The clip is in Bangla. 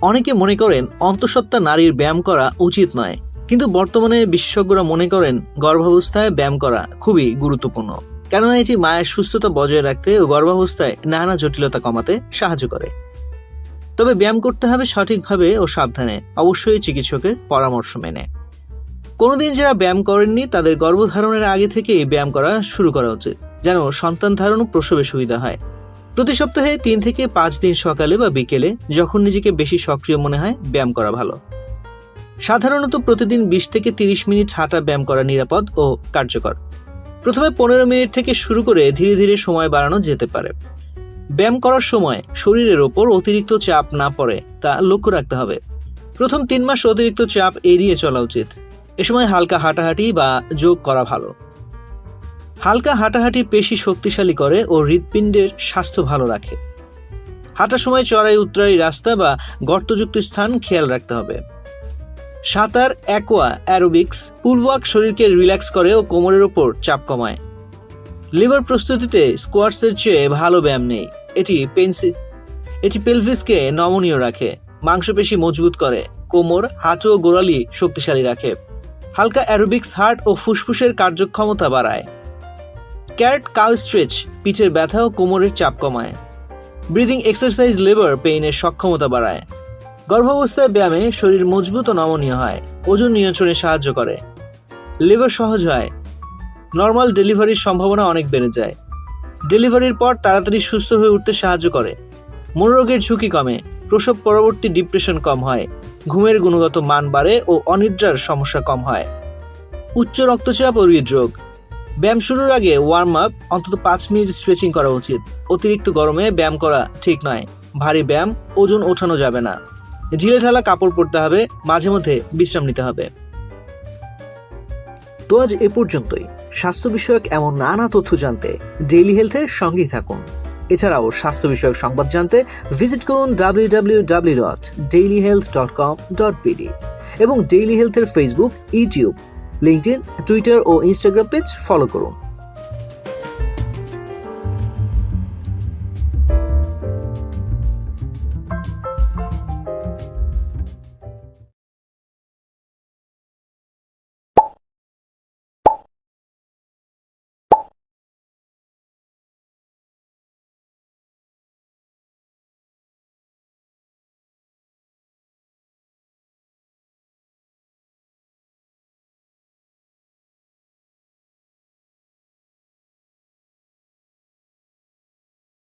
অনেকে মনে করেন অন্তঃসত্ত্বা নারীর ব্যায়াম করা উচিত নয়, কিন্তু বর্তমানে বিশেষজ্ঞরা মনে করেন গর্ভাবস্থায় ব্যায়াম করা খুবই গুরুত্বপূর্ণ, কেননা এটি মায়ের সুস্থতা বজায় রাখতে ও গর্ভাবস্থায় নানা জটিলতা কমাতে সাহায্য করে। তবে ব্যায়াম করতে হবে সঠিকভাবে ও সাবধানে, অবশ্যই চিকিৎসকের পরামর্শ মেনে। কোনোদিন যারা ব্যায়াম করেননি তাদের গর্ভধারণের আগে থেকেই ব্যায়াম করা শুরু করা উচিত, যেন সন্তান ধারণ ও প্রসবে সুবিধা হয়। প্রতি সপ্তাহে 3 থেকে 5 দিন সকালে বা বিকেলে যখন নিজেকে বেশি সক্রিয় মনে হয় ব্যায়াম করা ভালো। সাধারণত প্রতিদিন 20 থেকে 30 মিনিট হাঁটা ব্যায়াম করা নিরাপদ ও কার্যকর। প্রথমে 15 মিনিট থেকে শুরু করে ধীরে ধীরে সময় বাড়ানো যেতে পারে। ব্যায়াম করার সময় শরীরের ওপর অতিরিক্ত চাপ না পড়ে তা লক্ষ্য রাখতে হবে। প্রথম 3 মাস অতিরিক্ত চাপ এড়িয়ে চলা উচিত। এ সময় হালকা হাঁটাহাঁটি বা যোগ করা ভালো। হালকা হাঁটাহাঁটি পেশি শক্তিশালী করে ও হৃৎপিণ্ডের স্বাস্থ্য ভালো রাখে। হাঁটার সময় চড়াই উতরাই রাস্তা বা গর্তযুক্ত স্থান খেয়াল রাখতে হবে। সাঁতার, অ্যাকোয়া অ্যারোবিক্স, পুল ওয়াক শরীরকে রিল্যাক্স করে ও কোমরের ওপর চাপ কমায়। লিভার প্রস্তুতিতে স্কোয়াটসের চেয়ে ভালো ব্যায়াম নেই। এটি পেলভিসকে নমনীয় রাখে, মাংসপেশি মজবুত করে, কোমর, হাঁটু ও গোড়ালি শক্তিশালী রাখে। হালকা অ্যারোবিক্স হার্ট ও ফুসফুসের কার্যক্ষমতা বাড়ায়। ক্যাট কাউ স্ট্রেচ পিঠের ব্যথা ও কোমরের চাপ কমায়। ব্রিদিং এক্সারসাইজ লিভার পেইনের সক্ষমতা বাড়ায়। গর্ভাবস্থায় ব্যায়ামে শরীর মজবুত ও নমনীয় হয়, ওজন নিয়ন্ত্রণে সাহায্য করে। লিভার সহজ হয়, নর্মাল ডেলিভারির সম্ভাবনা অনেক বেড়ে যায়। ডেলিভারির পর তাড়াতাড়ি সুস্থ হয়ে উঠতে সাহায্য করে। মনোরোগের ঝুঁকি কমে, প্রসব পরবর্তী ডিপ্রেশন কম হয়, ঘুমের গুণগত মান বাড়ে ও অনিদ্রার সমস্যা কম হয়। উচ্চ রক্তচাপ ও হৃদরোগ। ব্যায়াম শুরুর আগে ওয়ার্ম আপ অন্তত 5 মিনিট স্ট্রেচিং করা উচিত। অতিরিক্ত গরমে ব্যায়াম করা ঠিক নয়। ভারী ব্যায়াম, ওজন ওঠানো যাবে না। ঢিলে ঢালা কাপড় পরতে হবে, মাঝে মধ্যে বিশ্রাম নিতে হবে। তো আজ এ পর্যন্তই। স্বাস্থ্য বিষয়ক এমন নানা তথ্য জানতে ডেইলি হেলথের সঙ্গেই থাকুন। এছাড়াও স্বাস্থ্য বিষয়ক সংবাদ জানতে ভিজিট করুন www.dailyhealth.com.bd এবং ডেইলি হেলথের ফেসবুক, ইউটিউব, লিঙ্কডইন, টুইটার ও ইনস্টাগ্রাম পেজ ফলো করুন।